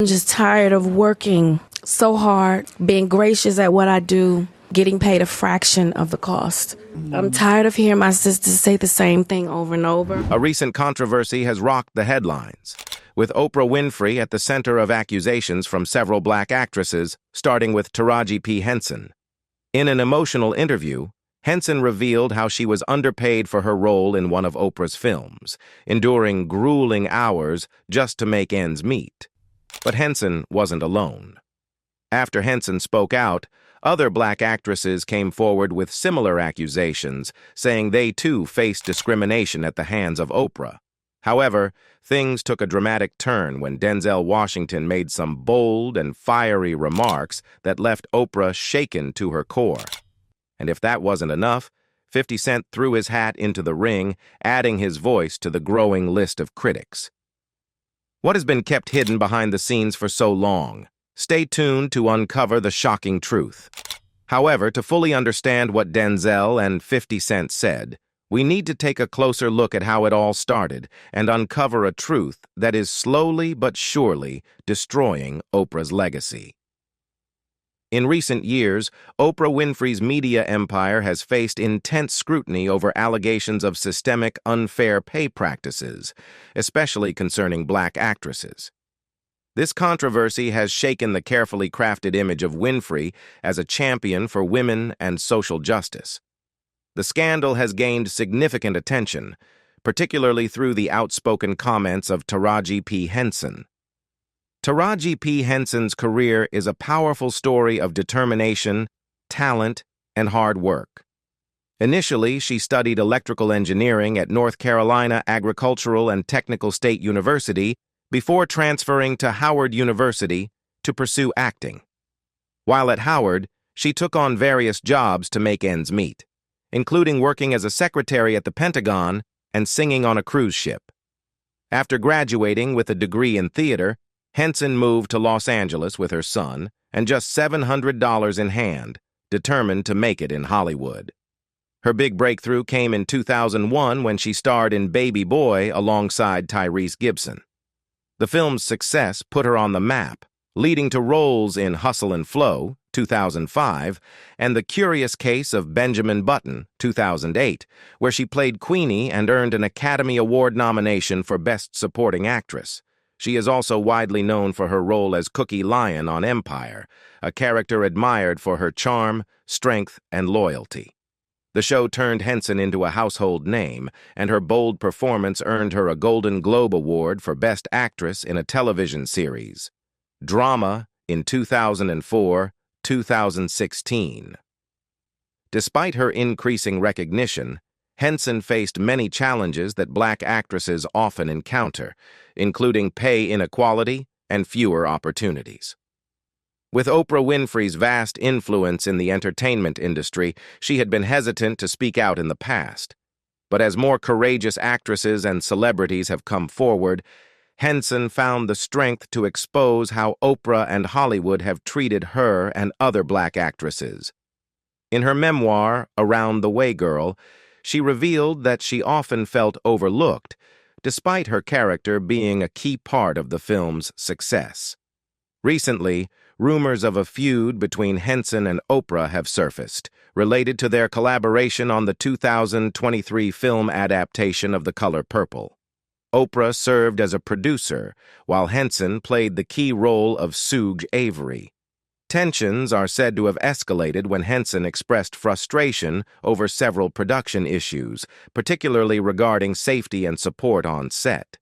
I'm just tired of working so hard, being gracious at what I do, getting paid a fraction of the cost. I'm tired of hearing my sisters say the same thing over and over. A recent controversy has rocked the headlines, with Oprah Winfrey at the center of accusations from several black actresses, starting with Taraji P. Henson. In an emotional interview, Henson revealed how she was underpaid for her role in one of Oprah's films, enduring grueling hours just to make ends meet. But Henson wasn't alone. After Henson spoke out, other black actresses came forward with similar accusations, saying they too faced discrimination at the hands of Oprah. However, things took a dramatic turn when Denzel Washington made some bold and fiery remarks that left Oprah shaken to her core. And if that wasn't enough, 50 Cent threw his hat into the ring, adding his voice to the growing list of critics. What has been kept hidden behind the scenes for so long? Stay tuned to uncover the shocking truth. However, to fully understand what Denzel and 50 Cent said, we need to take a closer look at how it all started and uncover a truth that is slowly but surely destroying Oprah's legacy. In recent years, Oprah Winfrey's media empire has faced intense scrutiny over allegations of systemic, unfair pay practices, especially concerning black actresses. This controversy has shaken the carefully crafted image of Winfrey as a champion for women and social justice. The scandal has gained significant attention, particularly through the outspoken comments of Taraji P. Henson. Taraji P. Henson's career is a powerful story of determination, talent, and hard work. Initially, she studied electrical engineering at North Carolina Agricultural and Technical State University before transferring to Howard University to pursue acting. While at Howard, she took on various jobs to make ends meet, including working as a secretary at the Pentagon and singing on a cruise ship. After graduating with a degree in theater, Henson moved to Los Angeles with her son and just $700 in hand, determined to make it in Hollywood. Her big breakthrough came in 2001 when she starred in Baby Boy alongside Tyrese Gibson. The film's success put her on the map, leading to roles in Hustle and Flow, 2005, and The Curious Case of Benjamin Button, 2008, where she played Queenie and earned an Academy Award nomination for Best Supporting Actress. She is also widely known for her role as Cookie Lyon on Empire, a character admired for her charm, strength, and loyalty. The show turned Henson into a household name, and her bold performance earned her a Golden Globe Award for Best Actress in a Television Series. Drama in 2004-2016. Despite her increasing recognition, Henson faced many challenges that black actresses often encounter, including pay inequality and fewer opportunities. With Oprah Winfrey's vast influence in the entertainment industry, she had been hesitant to speak out in the past. But as more courageous actresses and celebrities have come forward, Henson found the strength to expose how Oprah and Hollywood have treated her and other black actresses. In her memoir, Around the Way Girl, she revealed that she often felt overlooked, despite her character being a key part of the film's success. Recently, rumors of a feud between Henson and Oprah have surfaced, related to their collaboration on the 2023 film adaptation of The Color Purple. Oprah served as a producer, while Henson played the key role of Suge Avery. Tensions are said to have escalated when Henson expressed frustration over several production issues, particularly regarding safety and support on set.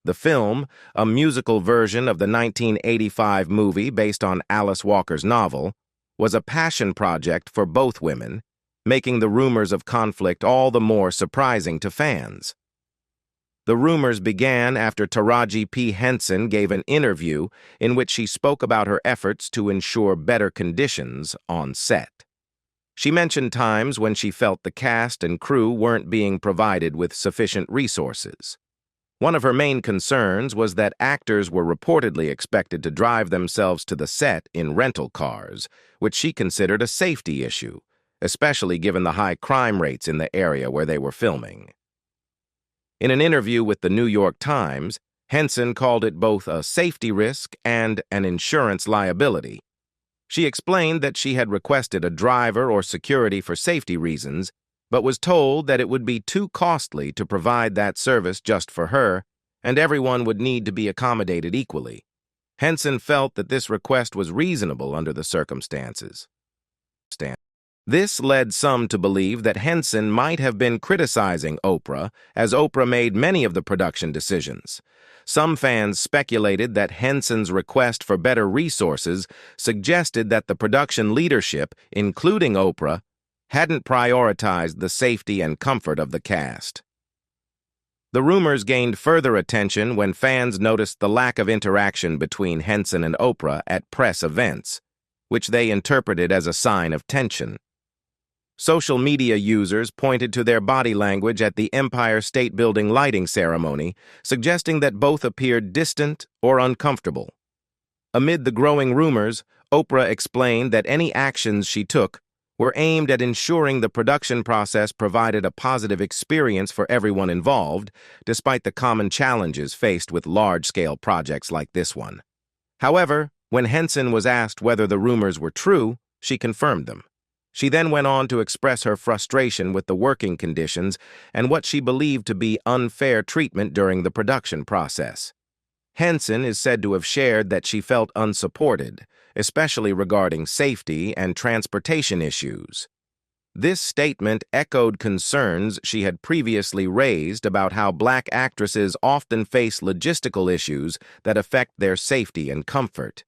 The film, a musical version of the 1985 movie based on Alice Walker's novel, was a passion project for both women, making the rumors of conflict all the more surprising to fans. The rumors began after Taraji P. Henson gave an interview in which she spoke about her efforts to ensure better conditions on set. She mentioned times when she felt the cast and crew weren't being provided with sufficient resources. One of her main concerns was that actors were reportedly expected to drive themselves to the set in rental cars, which she considered a safety issue, especially given the high crime rates in the area where they were filming. In an interview with the New York Times, Henson called it both a safety risk and an insurance liability. She explained that she had requested a driver or security for safety reasons, but was told that it would be too costly to provide that service just for her, and everyone would need to be accommodated equally. Henson felt that this request was reasonable under the circumstances. This led some to believe that Henson might have been criticizing Oprah, as Oprah made many of the production decisions. Some fans speculated that Henson's request for better resources suggested that the production leadership, including Oprah, hadn't prioritized the safety and comfort of the cast. The rumors gained further attention when fans noticed the lack of interaction between Henson and Oprah at press events, which they interpreted as a sign of tension. Social media users pointed to their body language at the Empire State Building lighting ceremony, suggesting that both appeared distant or uncomfortable. Amid the growing rumors, Oprah explained that any actions she took were aimed at ensuring the production process provided a positive experience for everyone involved, despite the common challenges faced with large-scale projects like this one. However, when Henson was asked whether the rumors were true, she confirmed them. She then went on to express her frustration with the working conditions and what she believed to be unfair treatment during the production process. Henson is said to have shared that she felt unsupported, especially regarding safety and transportation issues. This statement echoed concerns she had previously raised about how Black actresses often face logistical issues that affect their safety and comfort.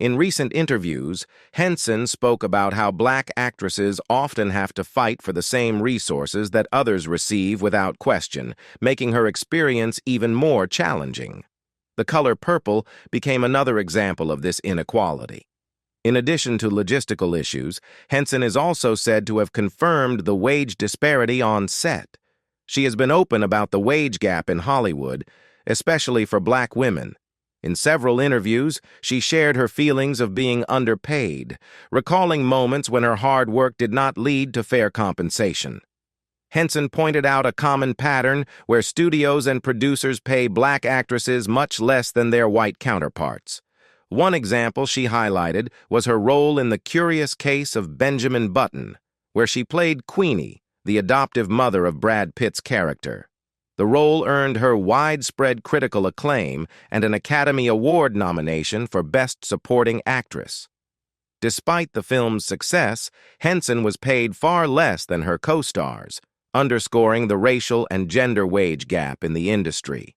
In recent interviews, Henson spoke about how Black actresses often have to fight for the same resources that others receive without question, making her experience even more challenging. The color purple became another example of this inequality. In addition to logistical issues, Henson is also said to have confirmed the wage disparity on set. She has been open about the wage gap in Hollywood, especially for Black women. In several interviews, she shared her feelings of being underpaid, recalling moments when her hard work did not lead to fair compensation. Henson pointed out a common pattern where studios and producers pay Black actresses much less than their white counterparts. One example she highlighted was her role in The Curious Case of Benjamin Button, where she played Queenie, the adoptive mother of Brad Pitt's character. The role earned her widespread critical acclaim and an Academy Award nomination for Best Supporting Actress. Despite the film's success, Henson was paid far less than her co-stars, underscoring the racial and gender wage gap in the industry.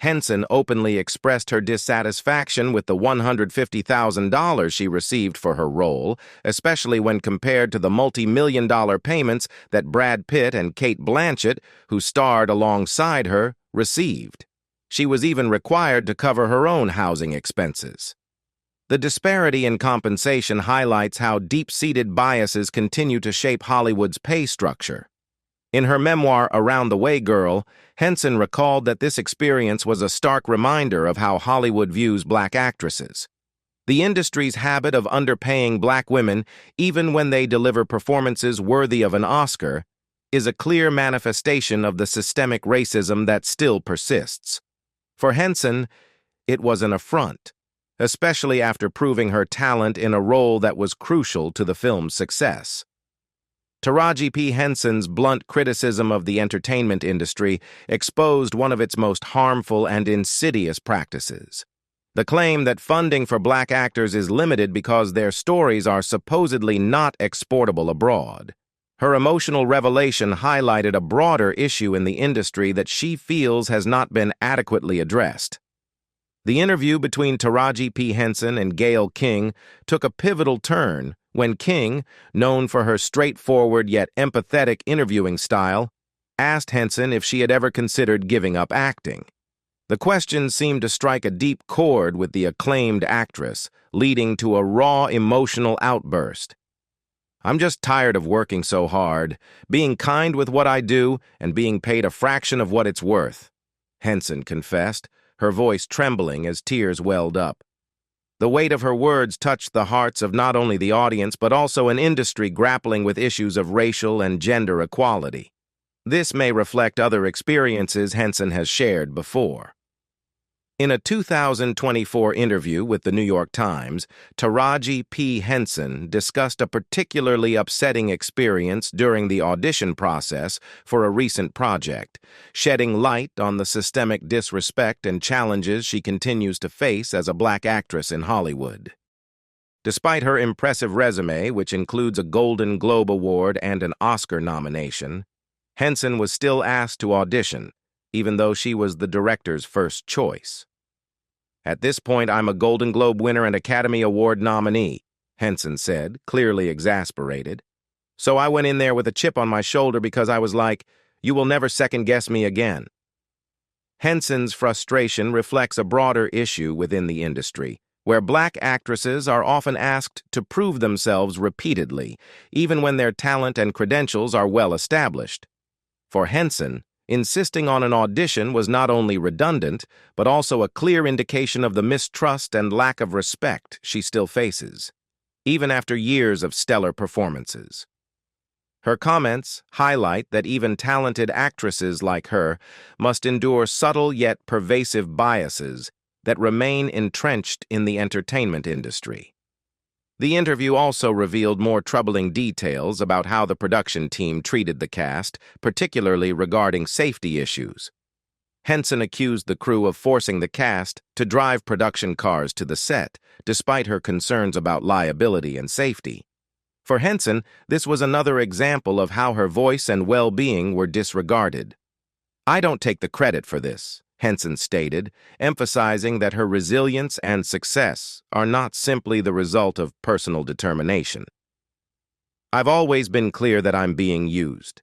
Henson openly expressed her dissatisfaction with the $150,000 she received for her role, especially when compared to the multi-million-dollar payments that Brad Pitt and Cate Blanchett, who starred alongside her, received. She was even required to cover her own housing expenses. The disparity in compensation highlights how deep-seated biases continue to shape Hollywood's pay structure. In her memoir, Around the Way Girl, Henson recalled that this experience was a stark reminder of how Hollywood views Black actresses. The industry's habit of underpaying Black women, even when they deliver performances worthy of an Oscar, is a clear manifestation of the systemic racism that still persists. For Henson, it was an affront, especially after proving her talent in a role that was crucial to the film's success. Taraji P. Henson's blunt criticism of the entertainment industry exposed one of its most harmful and insidious practices. The claim that funding for Black actors is limited because their stories are supposedly not exportable abroad. Her emotional revelation highlighted a broader issue in the industry that she feels has not been adequately addressed. The interview between Taraji P. Henson and Gayle King took a pivotal turn when King, known for her straightforward yet empathetic interviewing style, asked Henson if she had ever considered giving up acting. The question seemed to strike a deep chord with the acclaimed actress, leading to a raw emotional outburst. "I'm just tired of working so hard, being kind with what I do, and being paid a fraction of what it's worth," Henson confessed, her voice trembling as tears welled up. The weight of her words touched the hearts of not only the audience but also an industry grappling with issues of racial and gender equality. This may reflect other experiences Henson has shared before. In a 2024 interview with the New York Times, Taraji P. Henson discussed a particularly upsetting experience during the audition process for a recent project, shedding light on the systemic disrespect and challenges she continues to face as a black actress in Hollywood. Despite her impressive resume, which includes a Golden Globe Award and an Oscar nomination, Henson was still asked to audition, even though she was the director's first choice. "At this point, I'm a Golden Globe winner and Academy Award nominee," Henson said, clearly exasperated. "So I went in there with a chip on my shoulder because I was like, you will never second-guess me again." Henson's frustration reflects a broader issue within the industry, where black actresses are often asked to prove themselves repeatedly, even when their talent and credentials are well established. For Henson, insisting on an audition was not only redundant, but also a clear indication of the mistrust and lack of respect she still faces, even after years of stellar performances. Her comments highlight that even talented actresses like her must endure subtle yet pervasive biases that remain entrenched in the entertainment industry. The interview also revealed more troubling details about how the production team treated the cast, particularly regarding safety issues. Henson accused the crew of forcing the cast to drive production cars to the set, despite her concerns about liability and safety. For Henson, this was another example of how her voice and well-being were disregarded. "I don't take the credit for this," Henson stated, emphasizing that her resilience and success are not simply the result of personal determination. "I've always been clear that I'm being used."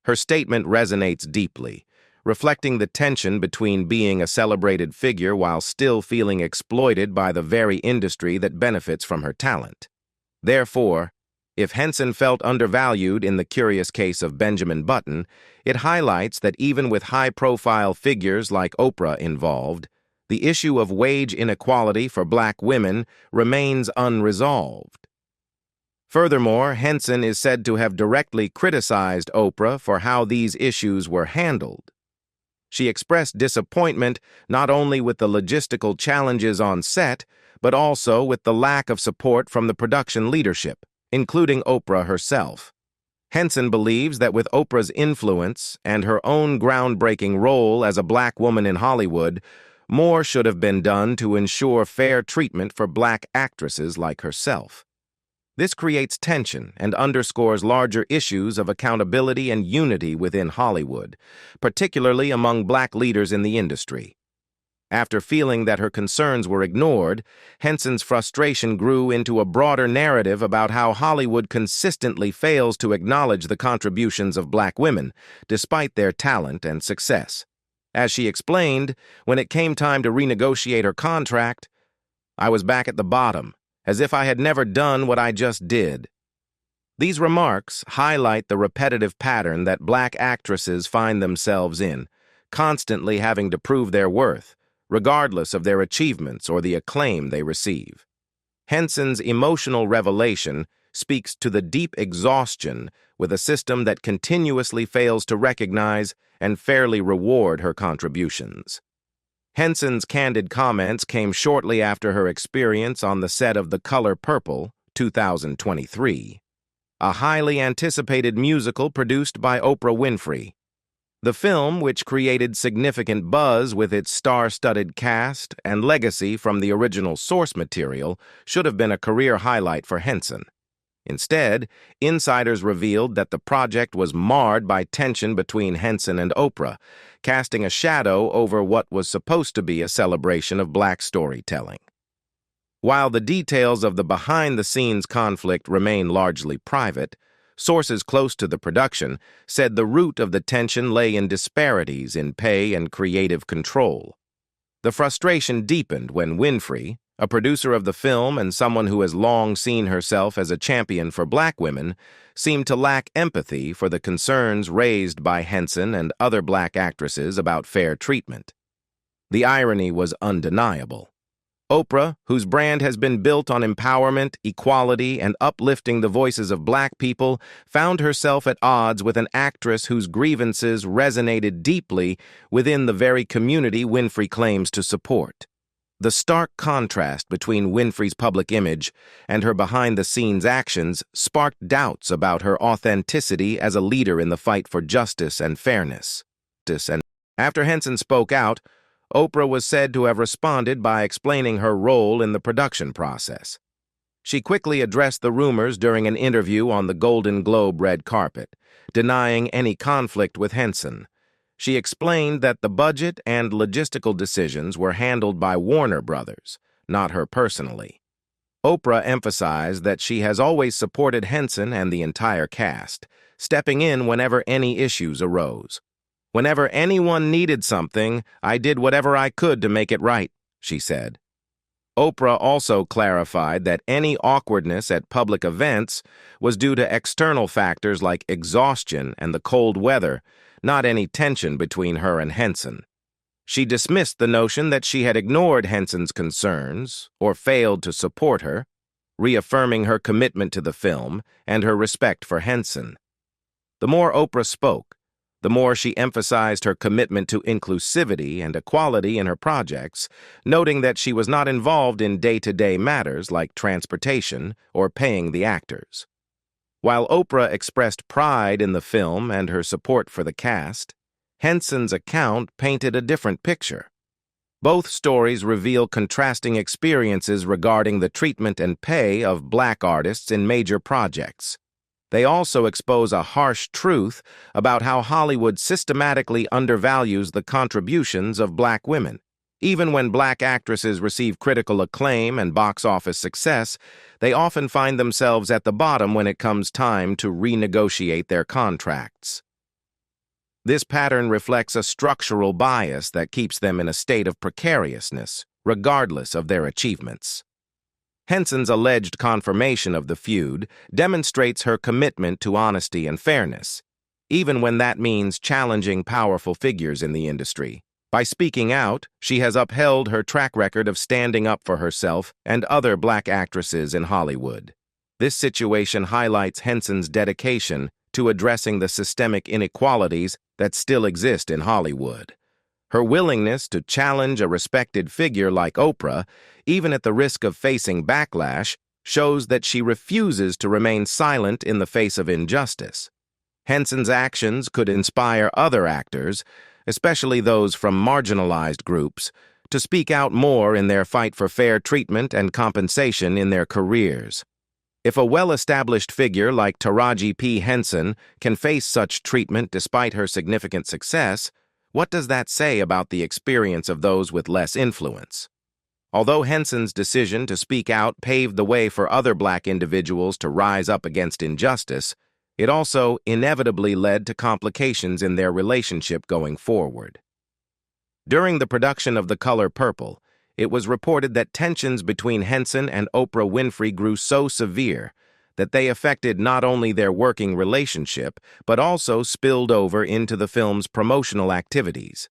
Her statement resonates deeply, reflecting the tension between being a celebrated figure while still feeling exploited by the very industry that benefits from her talent. Therefore, if Henson felt undervalued in the curious case of Benjamin Button, it highlights that even with high-profile figures like Oprah involved, the issue of wage inequality for black women remains unresolved. Furthermore, Henson is said to have directly criticized Oprah for how these issues were handled. She expressed disappointment not only with the logistical challenges on set, but also with the lack of support from the production leadership, including Oprah herself. Henson believes that with Oprah's influence and her own groundbreaking role as a black woman in Hollywood, more should have been done to ensure fair treatment for black actresses like herself. This creates tension and underscores larger issues of accountability and unity within Hollywood, particularly among black leaders in the industry. After feeling that her concerns were ignored, Henson's frustration grew into a broader narrative about how Hollywood consistently fails to acknowledge the contributions of black women, despite their talent and success. As she explained, when it came time to renegotiate her contract, "I was back at the bottom, as if I had never done what I just did." These remarks highlight the repetitive pattern that black actresses find themselves in, constantly having to prove their worth, regardless of their achievements or the acclaim they receive. Henson's emotional revelation speaks to the deep exhaustion with a system that continuously fails to recognize and fairly reward her contributions. Henson's candid comments came shortly after her experience on the set of The Color Purple, 2023, a highly anticipated musical produced by Oprah Winfrey. The film, which created significant buzz with its star-studded cast and legacy from the original source material, should have been a career highlight for Henson. Instead, insiders revealed that the project was marred by tension between Henson and Oprah, casting a shadow over what was supposed to be a celebration of black storytelling. While the details of the behind-the-scenes conflict remain largely private, sources close to the production said the root of the tension lay in disparities in pay and creative control. The frustration deepened when Winfrey, a producer of the film and someone who has long seen herself as a champion for black women, seemed to lack empathy for the concerns raised by Henson and other black actresses about fair treatment. The irony was undeniable. Oprah, whose brand has been built on empowerment, equality, and uplifting the voices of Black people, found herself at odds with an actress whose grievances resonated deeply within the very community Winfrey claims to support. The stark contrast between Winfrey's public image and her behind-the-scenes actions sparked doubts about her authenticity as a leader in the fight for justice and fairness. And after Henson spoke out, Oprah was said to have responded by explaining her role in the production process. She quickly addressed the rumors during an interview on the Golden Globe red carpet, denying any conflict with Henson. She explained that the budget and logistical decisions were handled by Warner Brothers, not her personally. Oprah emphasized that she has always supported Henson and the entire cast, stepping in whenever any issues arose. "Whenever anyone needed something, I did whatever I could to make it right," she said. Oprah also clarified that any awkwardness at public events was due to external factors like exhaustion and the cold weather, not any tension between her and Henson. She dismissed the notion that she had ignored Henson's concerns or failed to support her, reaffirming her commitment to the film and her respect for Henson. The more Oprah spoke, the more she emphasized her commitment to inclusivity and equality in her projects, noting that she was not involved in day-to-day matters like transportation or paying the actors. While Oprah expressed pride in the film and her support for the cast, Henson's account painted a different picture. Both stories reveal contrasting experiences regarding the treatment and pay of Black artists in major projects. They also expose a harsh truth about how Hollywood systematically undervalues the contributions of Black women. Even when Black actresses receive critical acclaim and box office success, they often find themselves at the bottom when it comes time to renegotiate their contracts. This pattern reflects a structural bias that keeps them in a state of precariousness, regardless of their achievements. Henson's alleged confirmation of the feud demonstrates her commitment to honesty and fairness, even when that means challenging powerful figures in the industry. By speaking out, she has upheld her track record of standing up for herself and other Black actresses in Hollywood. This situation highlights Henson's dedication to addressing the systemic inequalities that still exist in Hollywood. Her willingness to challenge a respected figure like Oprah, even at the risk of facing backlash, shows that she refuses to remain silent in the face of injustice. Henson's actions could inspire other actors, especially those from marginalized groups, to speak out more in their fight for fair treatment and compensation in their careers. If a well-established figure like Taraji P. Henson can face such treatment despite her significant success, what does that say about the experience of those with less influence? Although Henson's decision to speak out paved the way for other Black individuals to rise up against injustice, it also inevitably led to complications in their relationship going forward. During the production of The Color Purple, it was reported that tensions between Henson and Oprah Winfrey grew so severe that they affected not only their working relationship, but also spilled over into the film's promotional activities.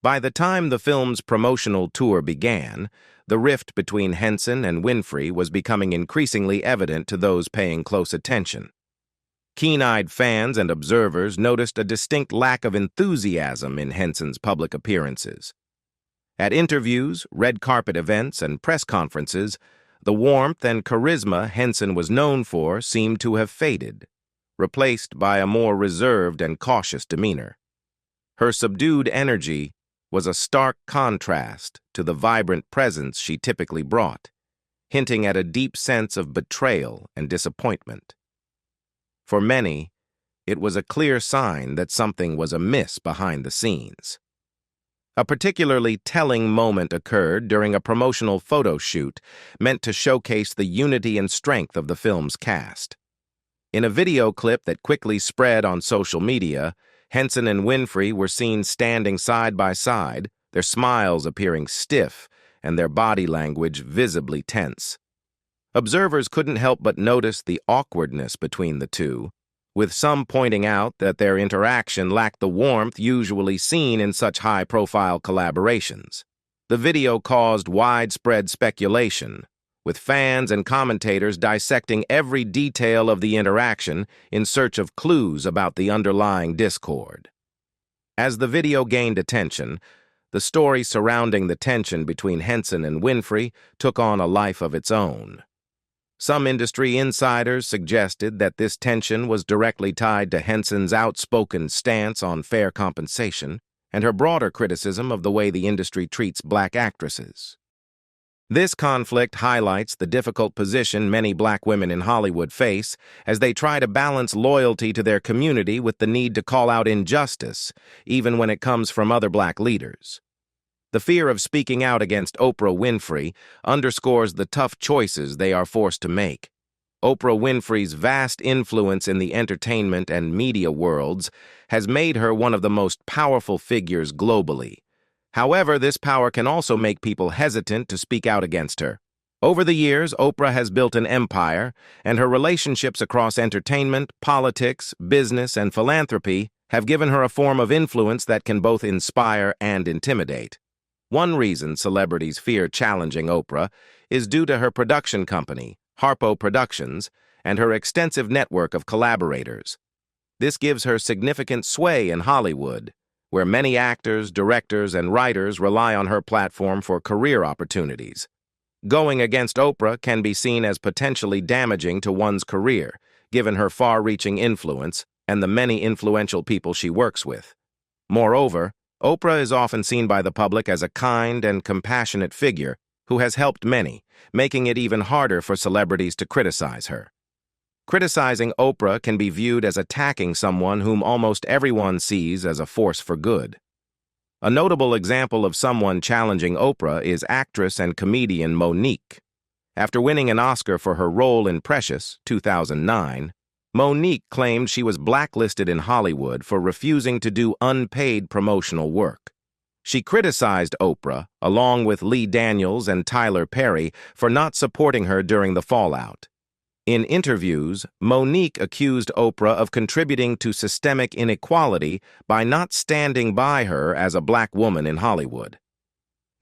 By the time the film's promotional tour began, the rift between Henson and Winfrey was becoming increasingly evident to those paying close attention. Keen-eyed fans and observers noticed a distinct lack of enthusiasm in Henson's public appearances. At interviews, red carpet events, and press conferences, the warmth and charisma Henson was known for seemed to have faded, replaced by a more reserved and cautious demeanor. Her subdued energy was a stark contrast to the vibrant presence she typically brought, hinting at a deep sense of betrayal and disappointment. For many, it was a clear sign that something was amiss behind the scenes. A particularly telling moment occurred during a promotional photo shoot meant to showcase the unity and strength of the film's cast. In a video clip that quickly spread on social media, Henson and Winfrey were seen standing side by side, their smiles appearing stiff and their body language visibly tense. Observers couldn't help but notice the awkwardness between the two, with some pointing out that their interaction lacked the warmth usually seen in such high-profile collaborations. The video caused widespread speculation, with fans and commentators dissecting every detail of the interaction in search of clues about the underlying discord. As the video gained attention, the story surrounding the tension between Henson and Winfrey took on a life of its own. Some industry insiders suggested that this tension was directly tied to Henson's outspoken stance on fair compensation and her broader criticism of the way the industry treats black actresses. This conflict highlights the difficult position many black women in Hollywood face as they try to balance loyalty to their community with the need to call out injustice, even when it comes from other black leaders. The fear of speaking out against Oprah Winfrey underscores the tough choices they are forced to make. Oprah Winfrey's vast influence in the entertainment and media worlds has made her one of the most powerful figures globally. However, this power can also make people hesitant to speak out against her. Over the years, Oprah has built an empire, and her relationships across entertainment, politics, business, and philanthropy have given her a form of influence that can both inspire and intimidate. One reason celebrities fear challenging Oprah is due to her production company, Harpo Productions, and her extensive network of collaborators. This gives her significant sway in Hollywood, where many actors, directors, and writers rely on her platform for career opportunities. Going against Oprah can be seen as potentially damaging to one's career, given her far-reaching influence and the many influential people she works with. Moreover, Oprah is often seen by the public as a kind and compassionate figure who has helped many, making it even harder for celebrities to criticize her. Criticizing Oprah can be viewed as attacking someone whom almost everyone sees as a force for good. A notable example of someone challenging Oprah is actress and comedian Mo'Nique. After winning an Oscar for her role in Precious, 2009, Mo'Nique claimed she was blacklisted in Hollywood for refusing to do unpaid promotional work. She criticized Oprah, along with Lee Daniels and Tyler Perry, for not supporting her during the fallout. In interviews, Mo'Nique accused Oprah of contributing to systemic inequality by not standing by her as a black woman in Hollywood.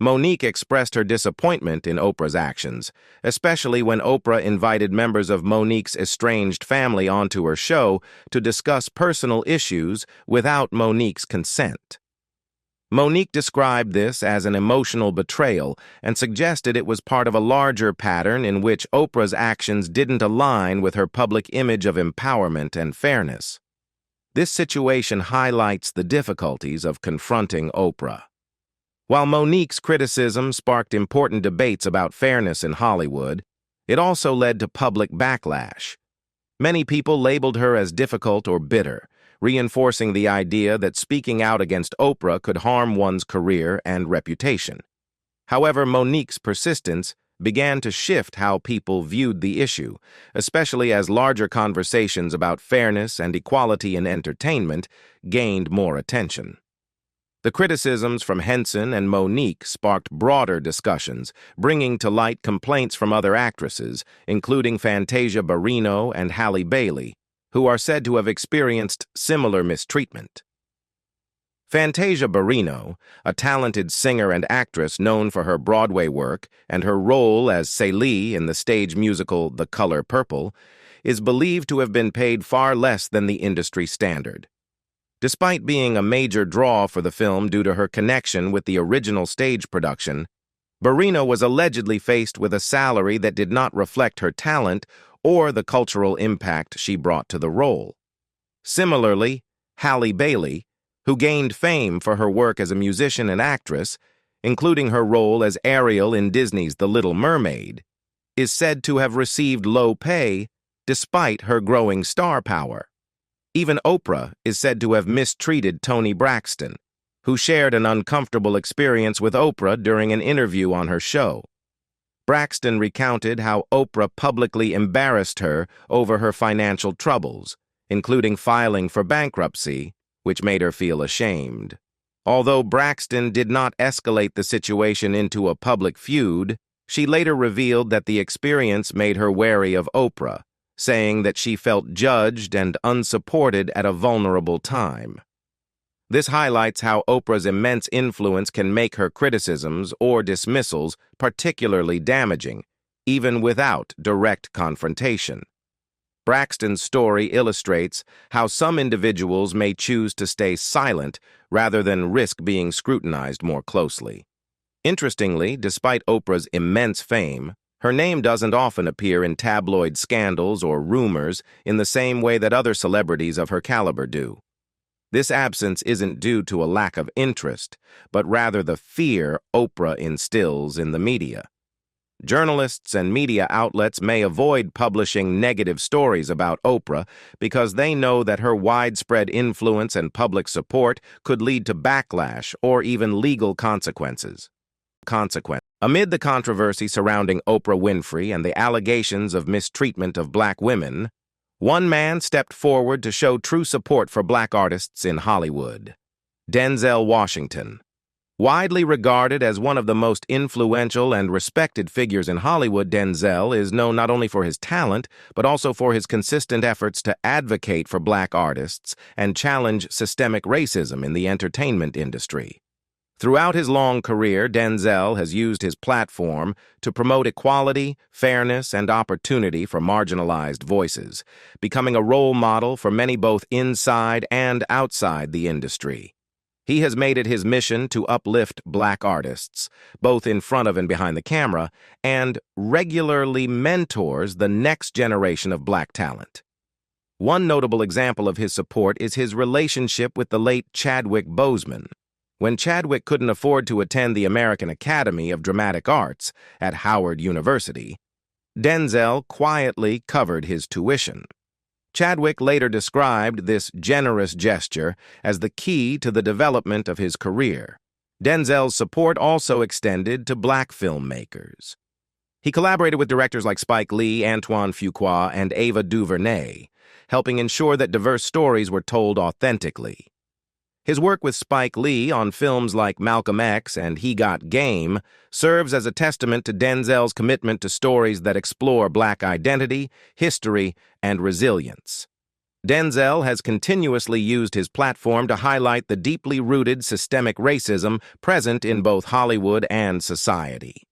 Mo'Nique expressed her disappointment in Oprah's actions, especially when Oprah invited members of Mo'Nique's estranged family onto her show to discuss personal issues without Mo'Nique's consent. Mo'Nique described this as an emotional betrayal and suggested it was part of a larger pattern in which Oprah's actions didn't align with her public image of empowerment and fairness. This situation highlights the difficulties of confronting Oprah. While Mo'Nique's criticism sparked important debates about fairness in Hollywood, it also led to public backlash. Many people labeled her as difficult or bitter, reinforcing the idea that speaking out against Oprah could harm one's career and reputation. However, Mo'Nique's persistence began to shift how people viewed the issue, especially as larger conversations about fairness and equality in entertainment gained more attention. The criticisms from Henson and Mo'Nique sparked broader discussions, bringing to light complaints from other actresses, including Fantasia Barrino and Halle Bailey, who are said to have experienced similar mistreatment. Fantasia Barrino, a talented singer and actress known for her Broadway work and her role as Celie in the stage musical The Color Purple, is believed to have been paid far less than the industry standard. Despite being a major draw for the film due to her connection with the original stage production, Barrino was allegedly faced with a salary that did not reflect her talent or the cultural impact she brought to the role. Similarly, Halle Bailey, who gained fame for her work as a musician and actress, including her role as Ariel in Disney's The Little Mermaid, is said to have received low pay despite her growing star power. Even Oprah is said to have mistreated Toni Braxton, who shared an uncomfortable experience with Oprah during an interview on her show. Braxton recounted how Oprah publicly embarrassed her over her financial troubles, including filing for bankruptcy, which made her feel ashamed. Although Braxton did not escalate the situation into a public feud, she later revealed that the experience made her wary of Oprah, saying that she felt judged and unsupported at a vulnerable time. This highlights how Oprah's immense influence can make her criticisms or dismissals particularly damaging, even without direct confrontation. Braxton's story illustrates how some individuals may choose to stay silent rather than risk being scrutinized more closely. Interestingly, despite Oprah's immense fame, her name doesn't often appear in tabloid scandals or rumors in the same way that other celebrities of her caliber do. This absence isn't due to a lack of interest, but rather the fear Oprah instills in the media. Journalists and media outlets may avoid publishing negative stories about Oprah because they know that her widespread influence and public support could lead to backlash or even legal consequences. Amid the controversy surrounding Oprah Winfrey and the allegations of mistreatment of black women, one man stepped forward to show true support for black artists in Hollywood: Denzel Washington. Widely regarded as one of the most influential and respected figures in Hollywood, Denzel is known not only for his talent, but also for his consistent efforts to advocate for black artists and challenge systemic racism in the entertainment industry. Throughout his long career, Denzel has used his platform to promote equality, fairness, and opportunity for marginalized voices, becoming a role model for many both inside and outside the industry. He has made it his mission to uplift black artists, both in front of and behind the camera, and regularly mentors the next generation of black talent. One notable example of his support is his relationship with the late Chadwick Boseman. When Chadwick couldn't afford to attend the American Academy of Dramatic Arts at Howard University, Denzel quietly covered his tuition. Chadwick later described this generous gesture as the key to the development of his career. Denzel's support also extended to black filmmakers. He collaborated with directors like Spike Lee, Antoine Fuqua, and Ava DuVernay, helping ensure that diverse stories were told authentically. His work with Spike Lee on films like Malcolm X and He Got Game serves as a testament to Denzel's commitment to stories that explore black identity, history, and resilience. Denzel has continuously used his platform to highlight the deeply rooted systemic racism present in both Hollywood and society.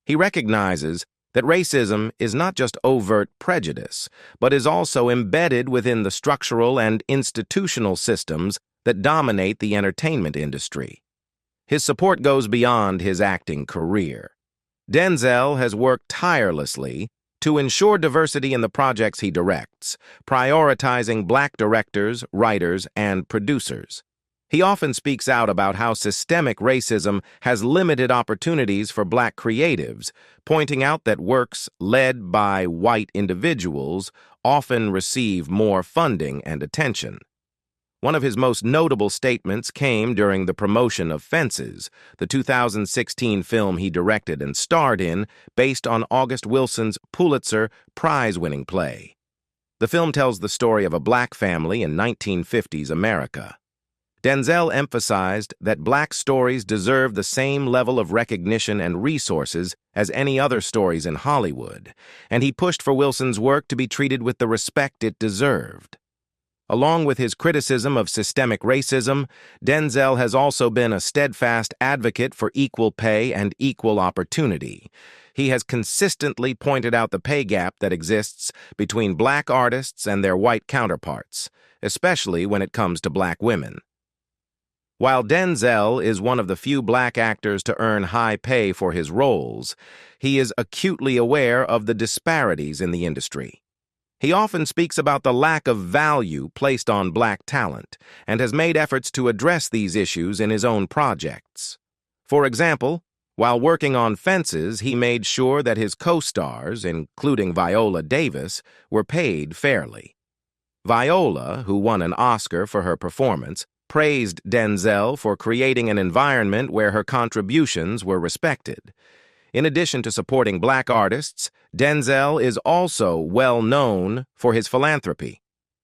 He recognizes that racism is not just overt prejudice, but is also embedded within the structural and institutional systems that dominate the entertainment industry. His support goes beyond his acting career. Denzel has worked tirelessly to ensure diversity in the projects he directs, prioritizing black directors, writers, and producers. He often speaks out about how systemic racism has limited opportunities for black creatives, pointing out that works led by white individuals often receive more funding and attention. One of his most notable statements came during the promotion of Fences, the 2016 film he directed and starred in, based on August Wilson's Pulitzer Prize-winning play. The film tells the story of a black family in 1950s America. Denzel emphasized that black stories deserve the same level of recognition and resources as any other stories in Hollywood, and he pushed for Wilson's work to be treated with the respect it deserved. Along with his criticism of systemic racism, Denzel has also been a steadfast advocate for equal pay and equal opportunity. He has consistently pointed out the pay gap that exists between black artists and their white counterparts, especially when it comes to black women. While Denzel is one of the few black actors to earn high pay for his roles, he is acutely aware of the disparities in the industry. He often speaks about the lack of value placed on black talent and has made efforts to address these issues in his own projects. For example, while working on Fences, he made sure that his co-stars, including Viola Davis, were paid fairly. Viola, who won an Oscar for her performance, praised Denzel for creating an environment where her contributions were respected. In addition to supporting black artists, Denzel is also well known for his philanthropy.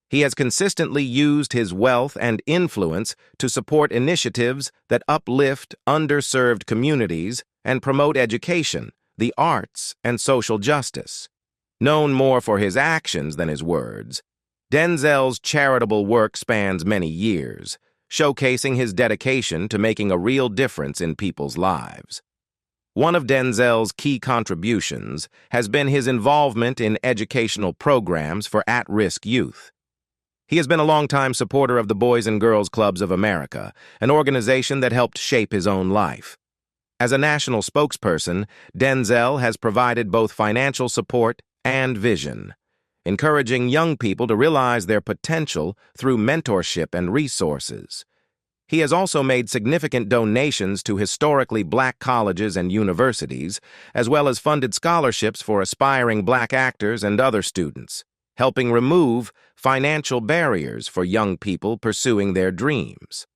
He has consistently used his wealth and influence to support initiatives that uplift underserved communities and promote education, the arts, and social justice. Known more for his actions than his words, Denzel's charitable work spans many years, showcasing his dedication to making a real difference in people's lives. One of Denzel's key contributions has been his involvement in educational programs for at-risk youth. He has been a longtime supporter of the Boys and Girls Clubs of America, an organization that helped shape his own life. As a national spokesperson, Denzel has provided both financial support and vision, encouraging young people to realize their potential through mentorship and resources. He has also made significant donations to historically black colleges and universities, as well as funded scholarships for aspiring black actors and other students, helping remove financial barriers for young people pursuing their dreams.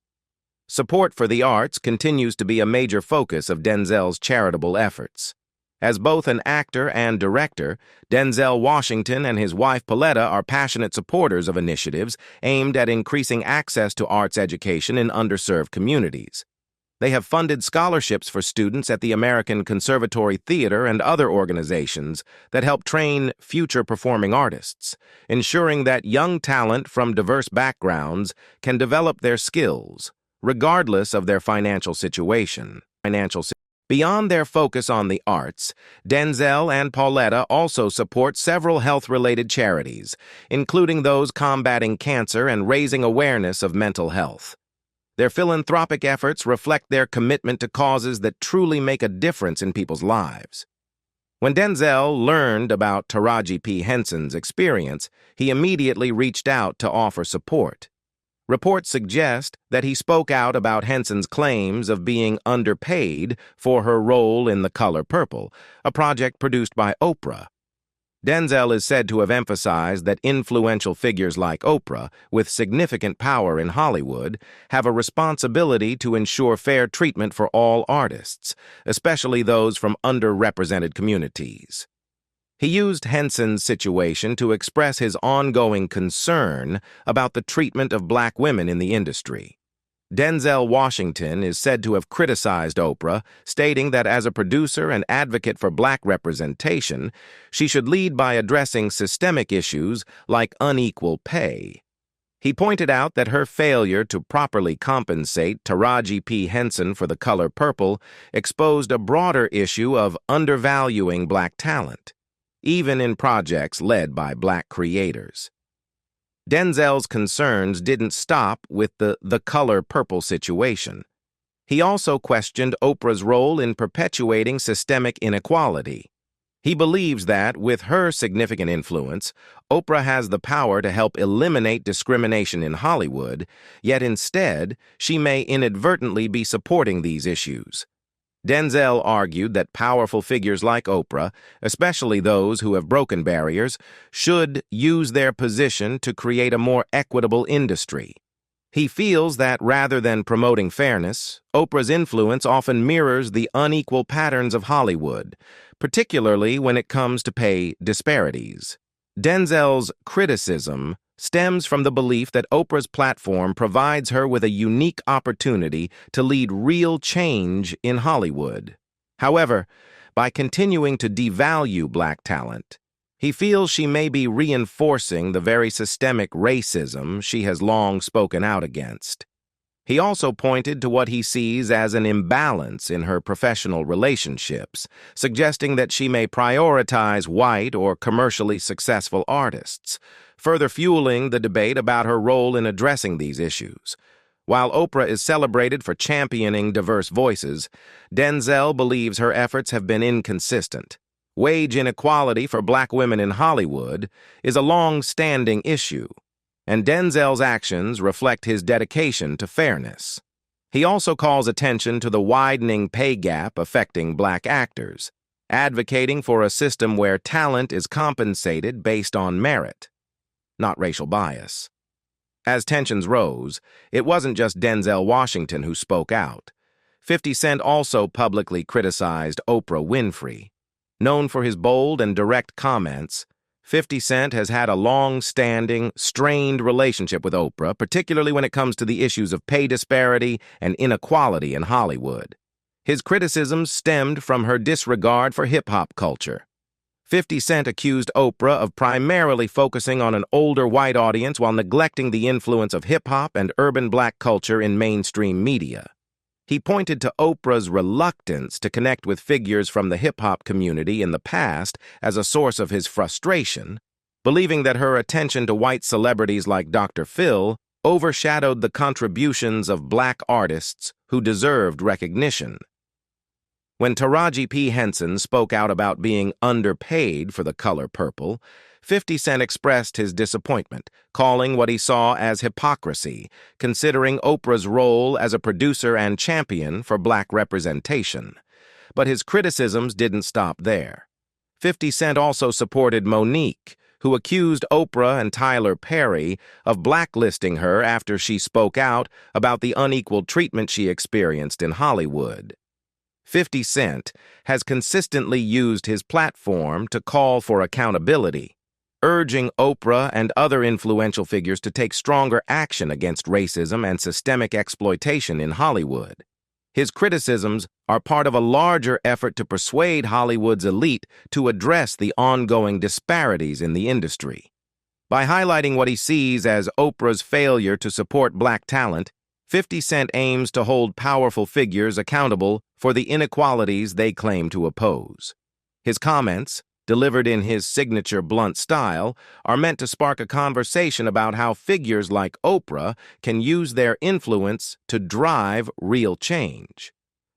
Support for the arts continues to be a major focus of Denzel's charitable efforts. As both an actor and director, Denzel Washington and his wife Pauletta are passionate supporters of initiatives aimed at increasing access to arts education in underserved communities. They have funded scholarships for students at the American Conservatory Theater and other organizations that help train future performing artists, ensuring that young talent from diverse backgrounds can develop their skills, regardless of their financial situation. Beyond their focus on the arts, Denzel and Pauletta also support several health-related charities, including those combating cancer and raising awareness of mental health. Their philanthropic efforts reflect their commitment to causes that truly make a difference in people's lives. When Denzel learned about Taraji P. Henson's experience, he immediately reached out to offer support. Reports suggest that he spoke out about Henson's claims of being underpaid for her role in The Color Purple, a project produced by Oprah. Denzel is said to have emphasized that influential figures like Oprah, with significant power in Hollywood, have a responsibility to ensure fair treatment for all artists, especially those from underrepresented communities. He used Henson's situation to express his ongoing concern about the treatment of black women in the industry. Denzel Washington is said to have criticized Oprah, stating that as a producer and advocate for black representation, she should lead by addressing systemic issues like unequal pay. He pointed out that her failure to properly compensate Taraji P. Henson for The Color Purple exposed a broader issue of undervaluing black talent, even in projects led by black creators. Denzel's concerns didn't stop with the Color Purple situation. He also questioned Oprah's role in perpetuating systemic inequality. He believes that, with her significant influence, Oprah has the power to help eliminate discrimination in Hollywood, yet instead, she may inadvertently be supporting these issues. Denzel argued that powerful figures like Oprah, especially those who have broken barriers, should use their position to create a more equitable industry. He feels that rather than promoting fairness, Oprah's influence often mirrors the unequal patterns of Hollywood, particularly when it comes to pay disparities. Denzel's criticism stems from the belief that Oprah's platform provides her with a unique opportunity to lead real change in Hollywood. However, by continuing to devalue black talent, he feels she may be reinforcing the very systemic racism she has long spoken out against. He also pointed to what he sees as an imbalance in her professional relationships, suggesting that she may prioritize white or commercially successful artists, further fueling the debate about her role in addressing these issues. While Oprah is celebrated for championing diverse voices, Denzel believes her efforts have been inconsistent. Wage inequality for black women in Hollywood is a long-standing issue, and Denzel's actions reflect his dedication to fairness. He also calls attention to the widening pay gap affecting black actors, advocating for a system where talent is compensated based on merit, not racial bias. As tensions rose, it wasn't just Denzel Washington who spoke out. 50 Cent also publicly criticized Oprah Winfrey. Known for his bold and direct comments, 50 Cent has had a long-standing, strained relationship with Oprah, particularly when it comes to the issues of pay disparity and inequality in Hollywood. His criticisms stemmed from her disregard for hip-hop culture. 50 Cent accused Oprah of primarily focusing on an older white audience while neglecting the influence of hip-hop and urban black culture in mainstream media. He pointed to Oprah's reluctance to connect with figures from the hip-hop community in the past as a source of his frustration, believing that her attention to white celebrities like Dr. Phil overshadowed the contributions of black artists who deserved recognition. When Taraji P. Henson spoke out about being underpaid for the color purple, 50 Cent expressed his disappointment, calling what he saw as hypocrisy, considering Oprah's role as a producer and champion for black representation. But his criticisms didn't stop there. 50 Cent also supported Monique, who accused Oprah and Tyler Perry of blacklisting her after she spoke out about the unequal treatment she experienced in Hollywood. 50 Cent has consistently used his platform to call for accountability, urging Oprah and other influential figures to take stronger action against racism and systemic exploitation in Hollywood. His criticisms are part of a larger effort to persuade Hollywood's elite to address the ongoing disparities in the industry. By highlighting what he sees as Oprah's failure to support black talent, 50 Cent aims to hold powerful figures accountable for the inequalities they claim to oppose. His comments, delivered in his signature blunt style, are meant to spark a conversation about how figures like Oprah can use their influence to drive real change.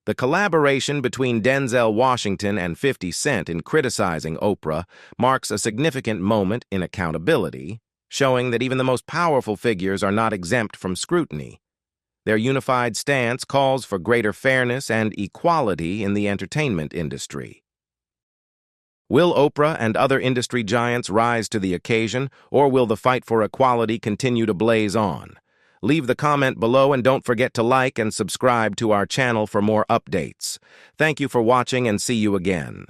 The collaboration between Denzel Washington and 50 Cent in criticizing Oprah marks a significant moment in accountability, showing that even the most powerful figures are not exempt from scrutiny. Their unified stance calls for greater fairness and equality in the entertainment industry. Will Oprah and other industry giants rise to the occasion, or will the fight for equality continue to blaze on? Leave the comment below and don't forget to like and subscribe to our channel for more updates. Thank you for watching and see you again.